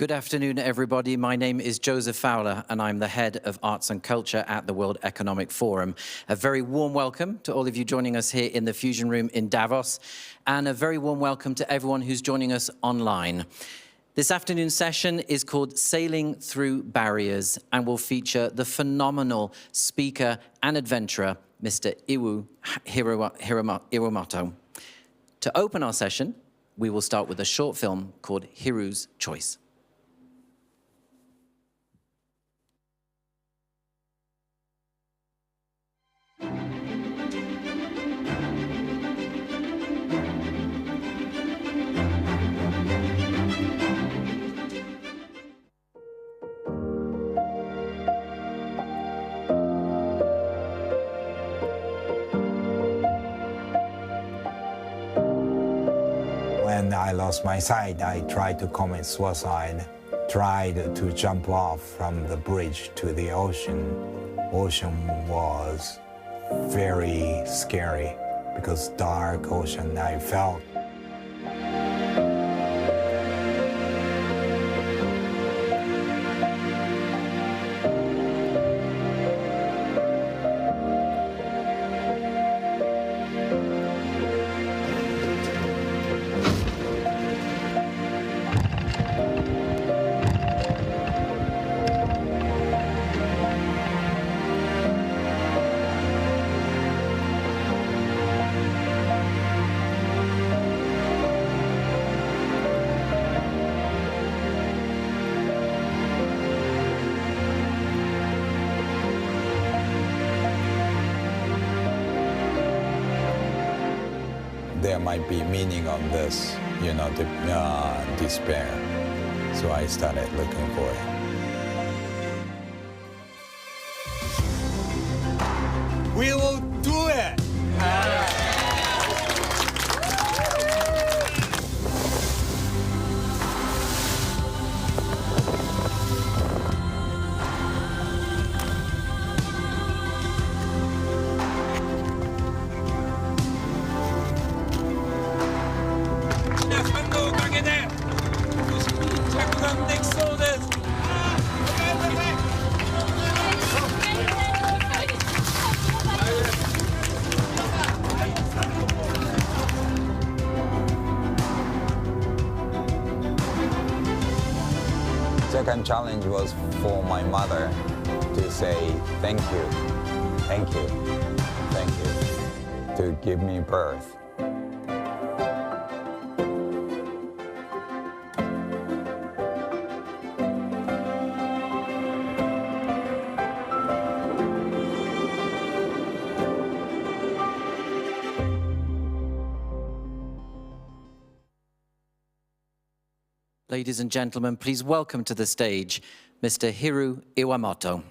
Good afternoon, everybody. My name is Joseph Fowler, and I'm the head of Arts and Culture at the World Economic Forum. A very warm welcome to all of you joining us here in the Fusion Room in Davos, and a very warm welcome to everyone who's joining us online. This afternoon's session is called Sailing Through Barriers and will feature the phenomenal speaker and adventurer, Mr. Iwamoto. To open our session, we will start with a short film called Hiru's Choice. When I lost my sight, I tried to commit suicide, tried to jump off from the bridge to the ocean. Ocean was very scary because dark ocean I felt. There might be meaning on this, despair. So I started looking for it. We will do it! Second challenge was for my mother to say thank you, thank you, thank you, to give me birth. Ladies and gentlemen, please welcome to the stage Mr. Hiru Iwamoto.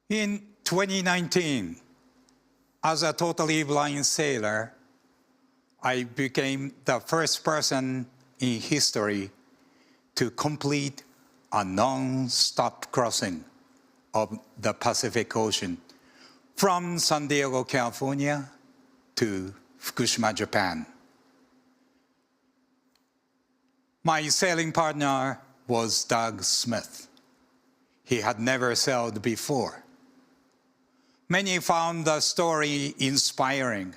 In 2019, as a totally blind sailor, I became the first person in history to complete a non-stop crossing of the Pacific Ocean from San Diego, California to Fukushima, Japan. My sailing partner was Doug Smith. He had never sailed before. Many found the story inspiring.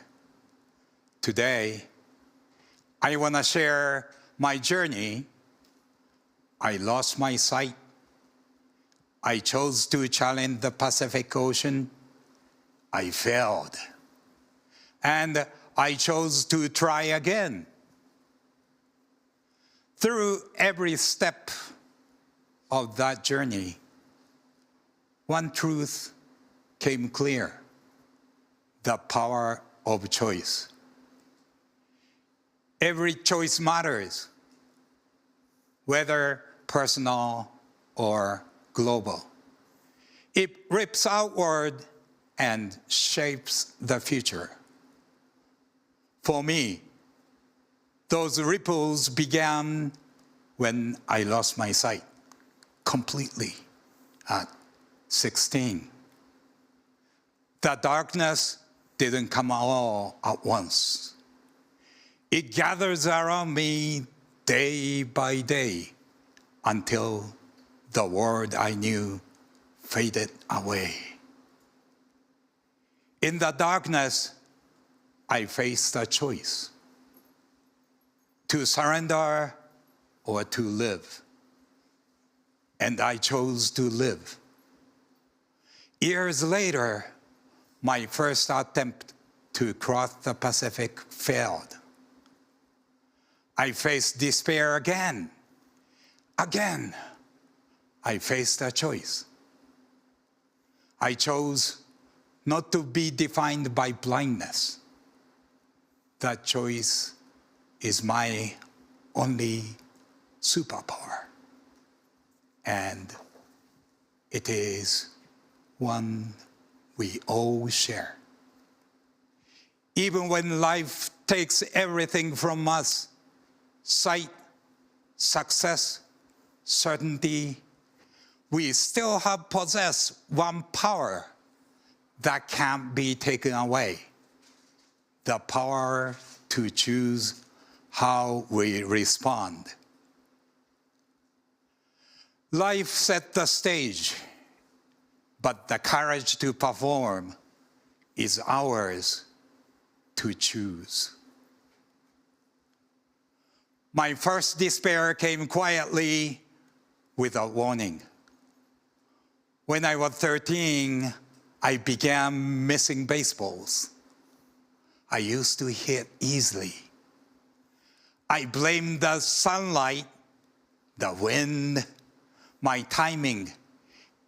Today, I want to share my journey. I lost my sight. I chose to challenge the Pacific Ocean. I failed. And I chose to try again. Through every step of that journey, one truth came clear: the power of choice. Every choice matters, whether personal or global. It rips outward and shapes the future. For me, those ripples began when I lost my sight completely. at 16. The darkness didn't come all at once. It gathers around me day by day until the world I knew faded away. In the darkness, I faced a choice: to surrender or to live. And I chose to live. Years later, my first attempt to cross the Pacific failed. I faced despair again. Again, I faced a choice. I chose not to be defined by blindness. That choice is my only superpower. And it is one we all share. Even when life takes everything from us, sight, success, certainty, we still have possessed one power that can't be taken away: the power to choose how we respond. Life set the stage, but the courage to perform is ours to choose. My first despair came quietly without warning. When I was 13, I began missing baseballs. I used to hit easily. I blamed the sunlight, the wind, my timing,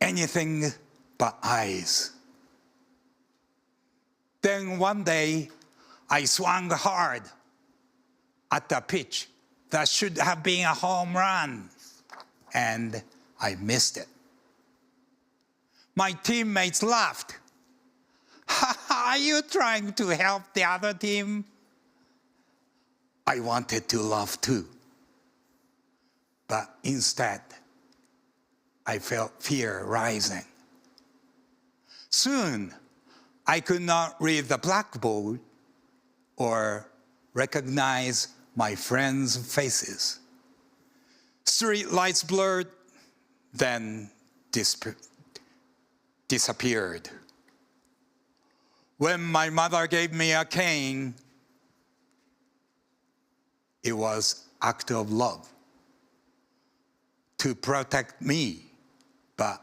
anything but eyes. Then one day, I swung hard at a pitch that should have been a home run, and I missed it. My teammates laughed. Are you trying to help the other team? I wanted to laugh too, but instead, I felt fear rising. Soon, I could not read the blackboard or recognize my friends' faces. Street lights blurred, then disappeared. When my mother gave me a cane, it was an act of love to protect me. But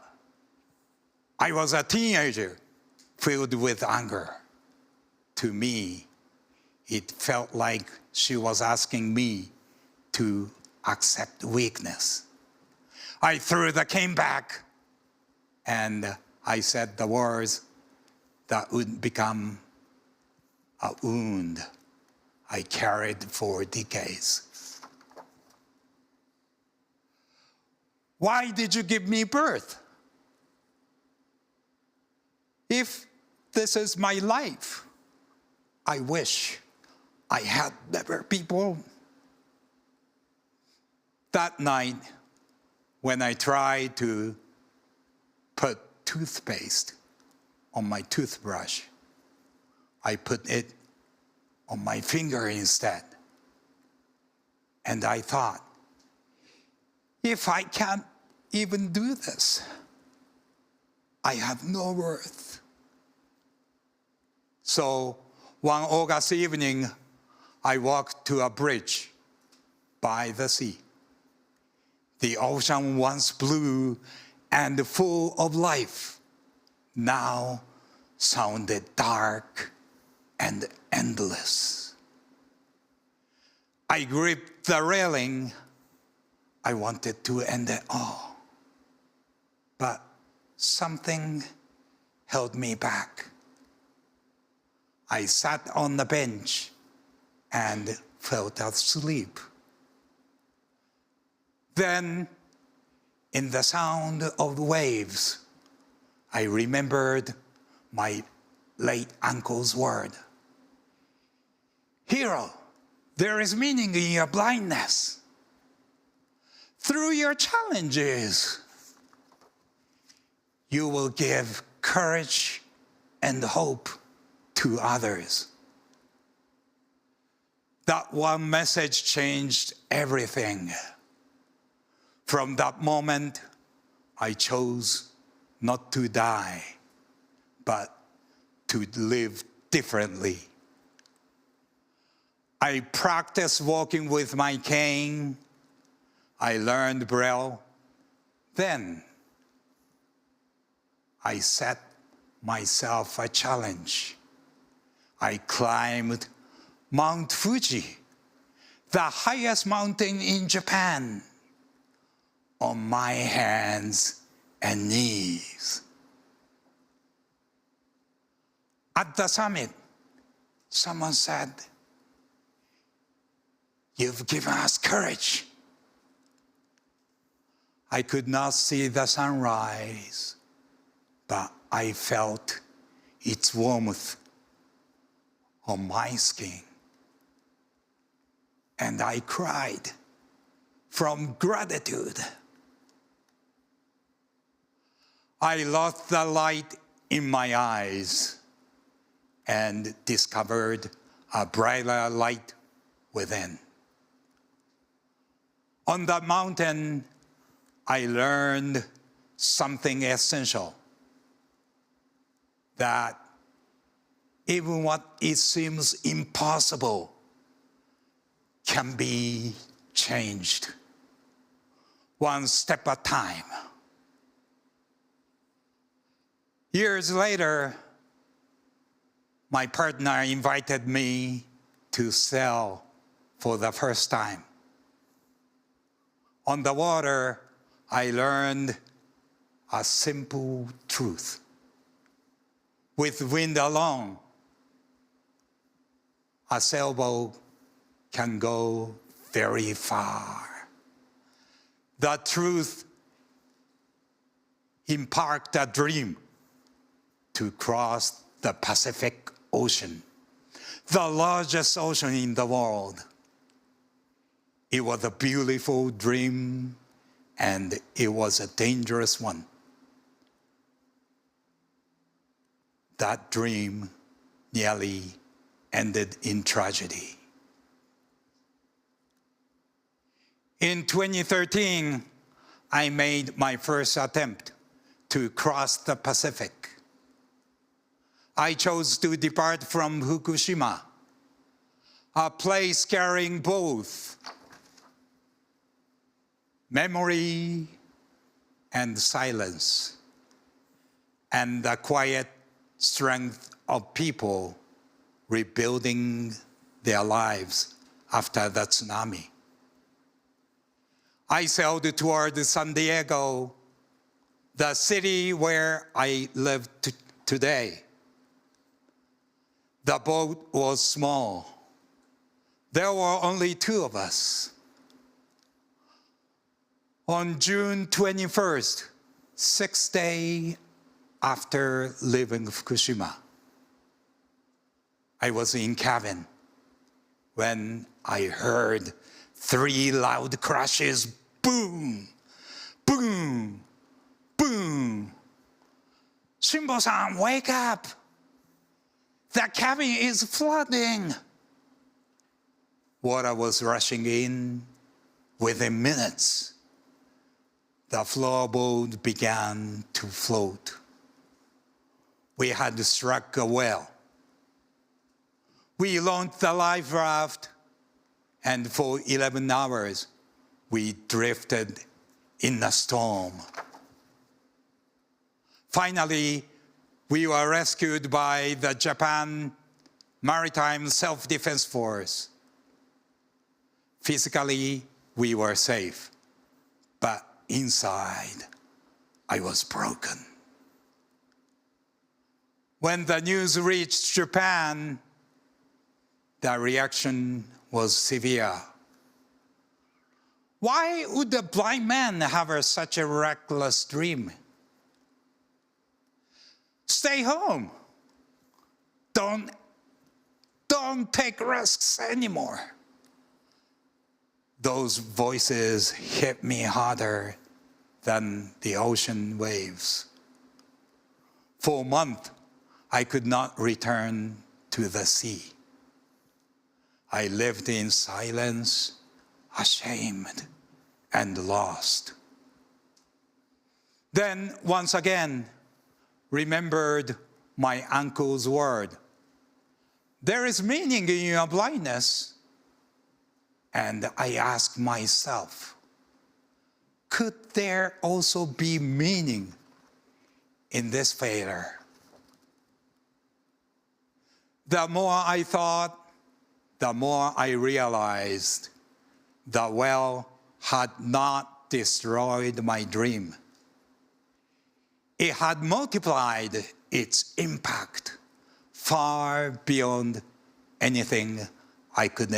I was a teenager filled with anger. To me, it felt like she was asking me to accept weakness. I threw the cane back, and I said the words that would become a wound I carried for decades. Why did you give me birth? If this is my life, I wish I had better people. That night, when I tried to put toothpaste on my toothbrush, I put it on my finger instead. And I thought, if I can't even do this, I have no worth. So one August evening, I walked to a bridge by the sea. The ocean, once blue and full of life, now sounded dark and endless. I gripped the railing. I wanted to end it all. But something held me back. I sat on the bench and fell asleep. Then, in the sound of the waves, I remembered my late uncle's word. Hero, there is meaning in your blindness. Through your challenges, you will give courage and hope to others. That one message changed everything. From that moment, I chose not to die, but to live differently. I practiced walking with my cane. I learned Braille. Then I set myself a challenge. I climbed Mount Fuji, the highest mountain in Japan, on my hands and knees. At the summit, someone said, "You've given us courage." I could not see the sunrise, but I felt its warmth on my skin. And I cried from gratitude. I lost the light in my eyes and discovered a brighter light within. On that mountain, I learned something essential, that even what it seems impossible can be changed one step at a time. Years later, my partner invited me to sail for the first time. On the water, I learned a simple truth. With wind alone, a sailboat can go very far. The truth imparted a dream to cross the Pacific Ocean, the largest ocean in the world. It was a beautiful dream, and it was a dangerous one. That dream nearly ended in tragedy. In 2013, I made my first attempt to cross the Pacific. I chose to depart from Fukushima, a place carrying both memory and silence, and the quiet strength of people rebuilding their lives after the tsunami. I sailed toward San Diego, the city where I live today. The boat was small. There were only two of us. On June 21st, 6th day after leaving Fukushima, I was in cabin when I heard 3 loud crashes. Boom, boom, boom. Shimbo-san, wake up. The cabin is flooding. Water was rushing in. Within minutes, the floorboard began to float. We had struck a whale. We launched the life raft, and for 11 hours, we drifted in a storm. Finally, we were rescued by the Japan Maritime Self-Defense Force. Physically, we were safe, but inside, I was broken. When the news reached Japan, the reaction was severe. Why would a blind man have such a reckless dream? Stay home. Don't take risks anymore. Those voices hit me harder than the ocean waves. For a month, I could not return to the sea. I lived in silence, ashamed and lost. Then once again, remembered my uncle's word. There is meaning in your blindness. And I asked myself, could there also be meaning in this failure? The more I thought, the more I realized the well had not destroyed my dream. It had multiplied its impact far beyond anything I could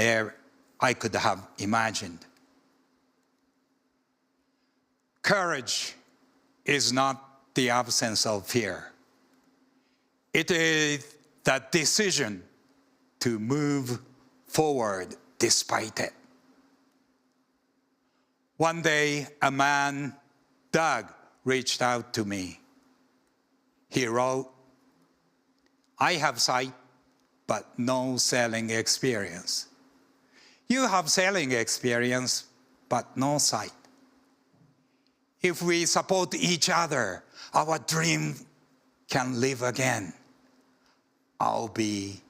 have imagined. Courage is not the absence of fear. It is the decision to move forward despite it. One day, a man, Doug, reached out to me. He wrote, I have sight, but no sailing experience. You have sailing experience, but no sight. If we support each other, our dream can live again. I'll be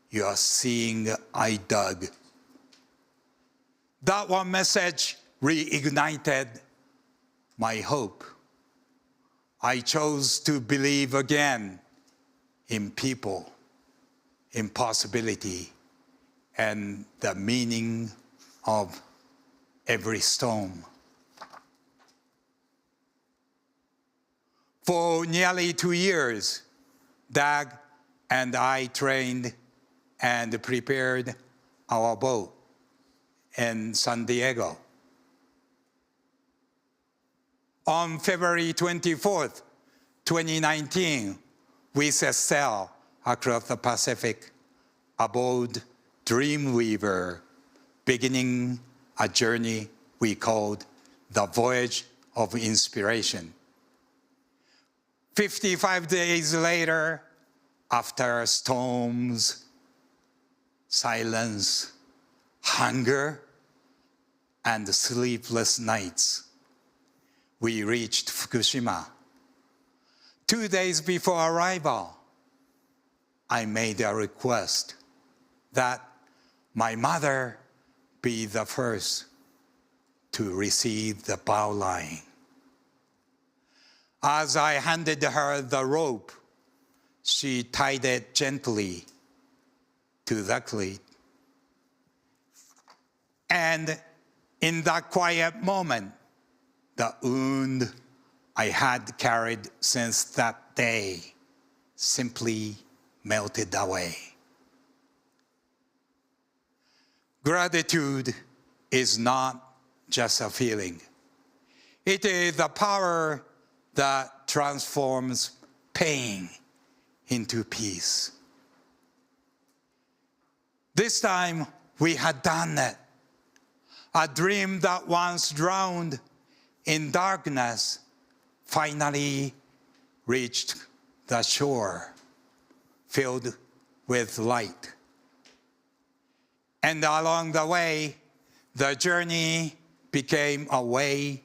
your seeing eye, Doug. That one message reignited my hope. I chose to believe again in people, in possibility, and the meaning of every storm. For nearly 2 years, Doug and I trained and prepared our boat in San Diego. On February 24th, 2019, we set sail across the Pacific aboard Dreamweaver, beginning a journey we called the Voyage of Inspiration. 55 days later, after storms, silence, hunger, and sleepless nights, we reached Fukushima. 2 days before arrival, I made a request that my mother be the first to receive the bowline. As I handed her the rope, she tied it gently to the cleat. And in that quiet moment, the wound I had carried since that day simply melted away. Gratitude is not just a feeling. It is the power that transforms pain into peace. This time we had done it. A dream that once drowned in darkness finally reached the shore, filled with light. And along the way, the journey became a way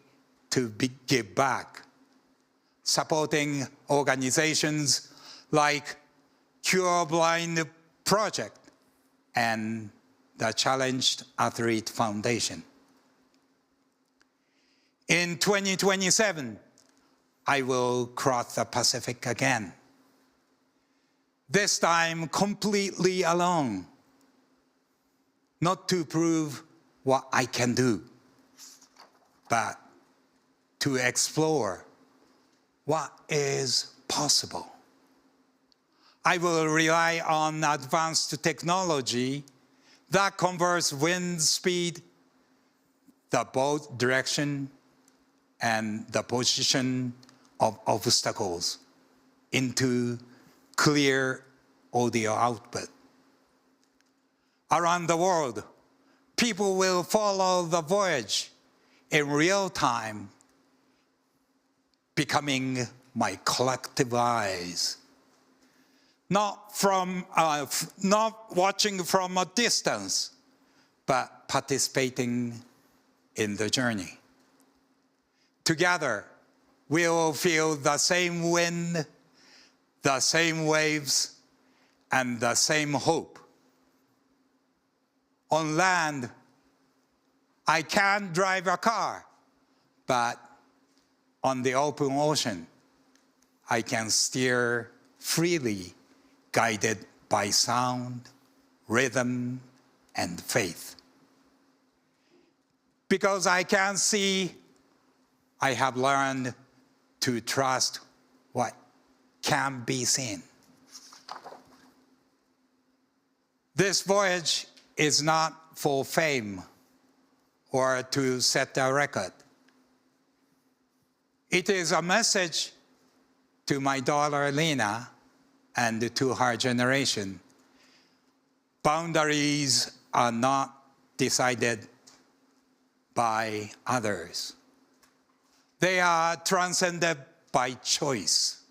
to give back, supporting organizations like Cure Blind Project and the Challenged Athlete Foundation. In 2027, I will cross the Pacific again, this time completely alone, not to prove what I can do, but to explore what is possible. I will rely on advanced technology that converts wind speed, the boat direction, and the position of obstacles into clear audio output. Around the world, people will follow the voyage in real time, becoming my collective eyes not watching from a distance, but participating in the journey. Together, we will feel the same wind, the same waves, and the same hope. On land, I can't drive a car, but on the open ocean, I can steer freely, guided by sound, rhythm, and faith. Because I can see, I have learned to trust what can be seen. This voyage is not for fame or to set a record. It is a message to my daughter Lena and to her generation. Boundaries are not decided by others. They are transcended by choice.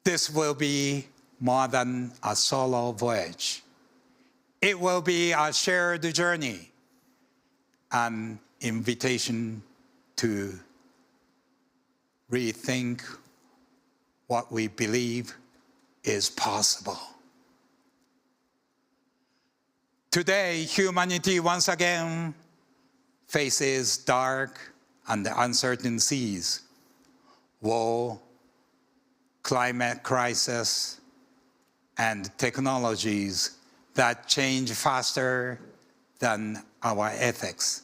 This will be more than a solo voyage. It will be a shared journey, an invitation to rethink what we believe is possible. Today, humanity once again faces dark and uncertain seas, war, climate crisis, and technologies that change faster than our ethics.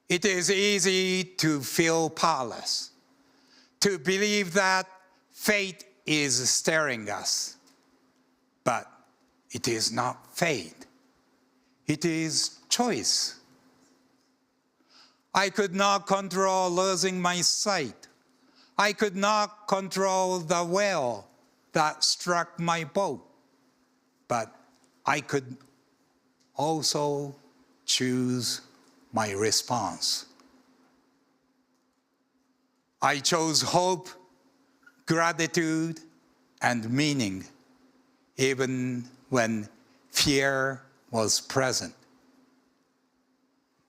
It is easy to feel powerless, to believe that fate is steering us. But it is not fate. It is choice. I could not control losing my sight. I could not control the whale that struck my boat. But I could also choose my response. I chose hope, gratitude, and meaning, even when fear was present.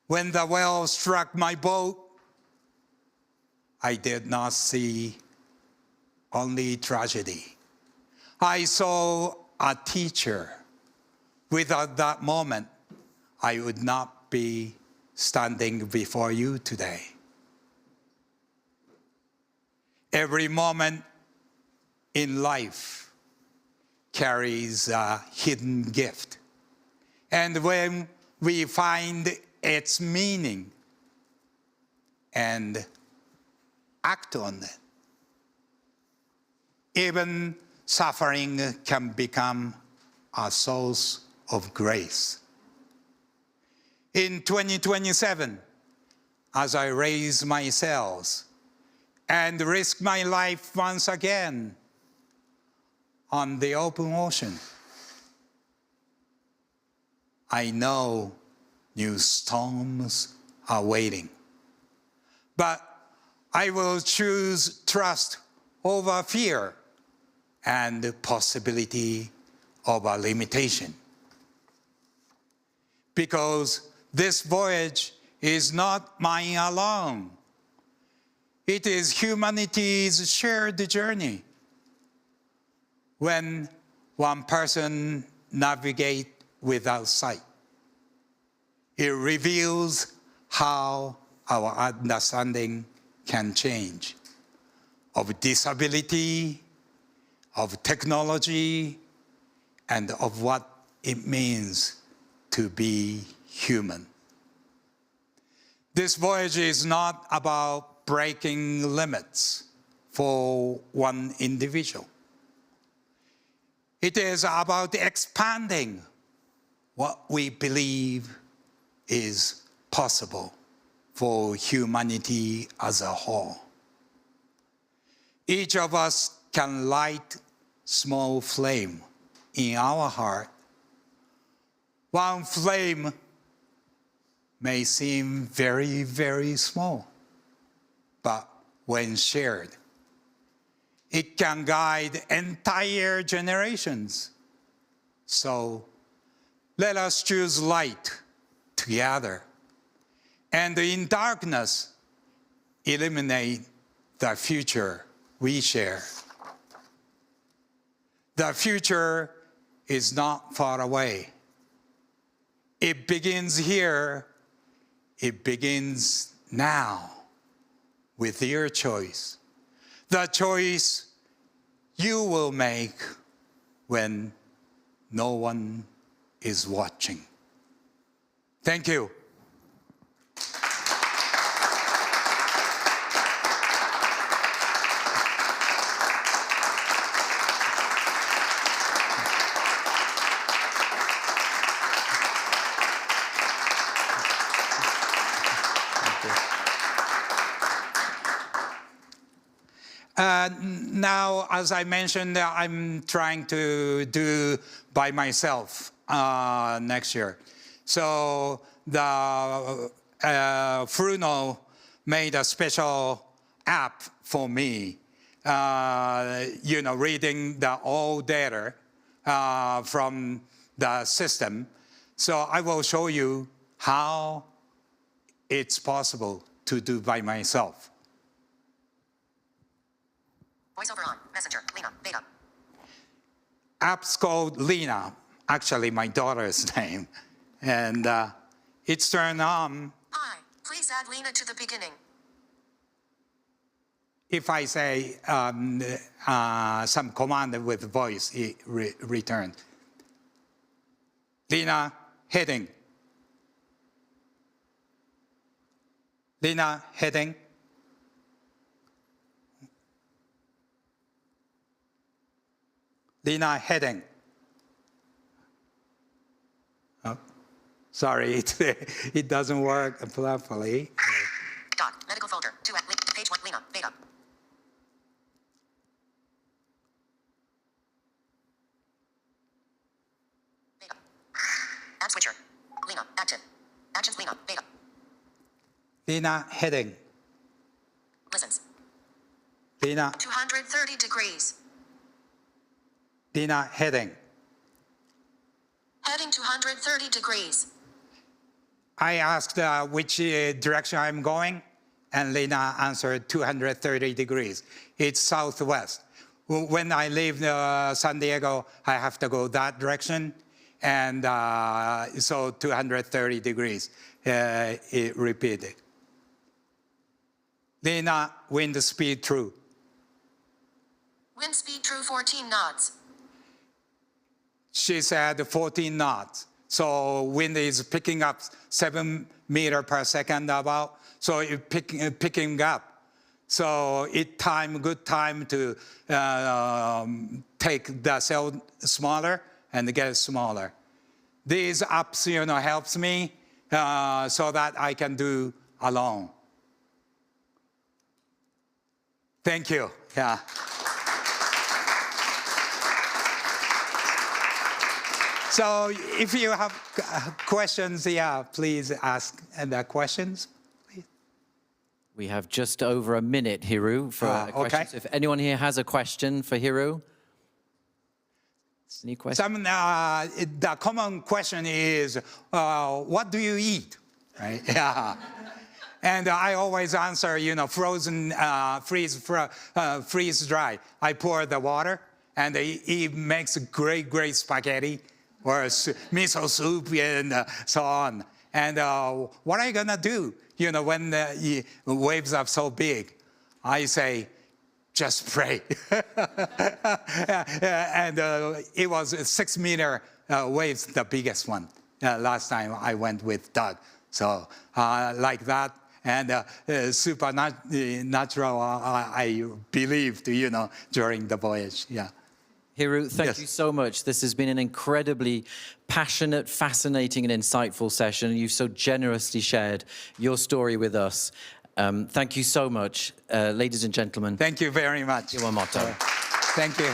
When the whale struck my boat, I did not see only tragedy. I saw a teacher. Without that moment, I would not be standing before you today. Every moment in life carries a hidden gift. And when we find its meaning and act on it, even suffering can become a source of grace. In 2027, as I raise my sails and risk my life once again on the open ocean, I know new storms are waiting. But I will choose trust over fear and the possibility of a limitation. Because this voyage is not mine alone. It is humanity's shared journey. When one person navigates without sight, it reveals how our understanding can change of disability, of technology, and of what it means to be human. This voyage is not about breaking limits for one individual. It is about expanding what we believe is possible for humanity as a whole. Each of us can light small flame in our heart. One flame may seem very, very small, but when shared, It can guide entire generations. So let us choose light together. And in darkness, illuminate the future we share. The future is not far away. It begins here. It begins now with your choice. The choice you will make when no one is watching. Thank you. Now, as I mentioned, I'm trying to do by myself next year. So the Fruno made a special app for me, reading the all data from the system. So I will show you how it's possible to do by myself. Voiceover on. Messenger. Lena. Beta. App's called Lena, actually my daughter's name. And it's turned on. Hi. Please add Lena to the beginning. If I say some command with voice, it returns. Lena, heading. Lena, heading. Lena, heading. Oh, sorry, it doesn't work properly. Dot. Medical folder. 2 at page 1. Lena. Beta. Beta. App switcher. Lena. Active. Actions. Lena. Beta. Lena, heading. Listens. Lena, 230 degrees. Lena, heading. Heading 230 degrees. I asked which direction I'm going, and Lena answered 230 degrees. It's southwest. When I leave San Diego, I have to go that direction, and so 230 degrees, it repeated. Lena, wind speed true. Wind speed true 14 knots. She said 14 knots. So wind is picking up 7 meters per second about. So it's picking up. So it good time to take the cell smaller and get it smaller. These apps, helps me so that I can do alone. Thank you. Yeah. So if you have questions, please ask the questions. Please. We have just over a minute, Hiru, for questions. Okay. If anyone here has a question for Hiru. Any questions? The common question is, what do you eat? Right? Yeah. And I always answer, frozen, freeze dry. I pour the water, and it makes great spaghetti or miso soup and so on. And what are you gonna do? When the waves are so big, I say, just pray. And it was 6 meter waves, the biggest one. Last time I went with Doug. So like that. And supernatural, I believed, during the voyage. Yeah. Hiru, thank Yes. you so much. This has been an incredibly passionate, fascinating, and insightful session. You've so generously shared your story with us. Thank you so much, ladies and gentlemen. Thank you very much. Iwamoto. Thank you.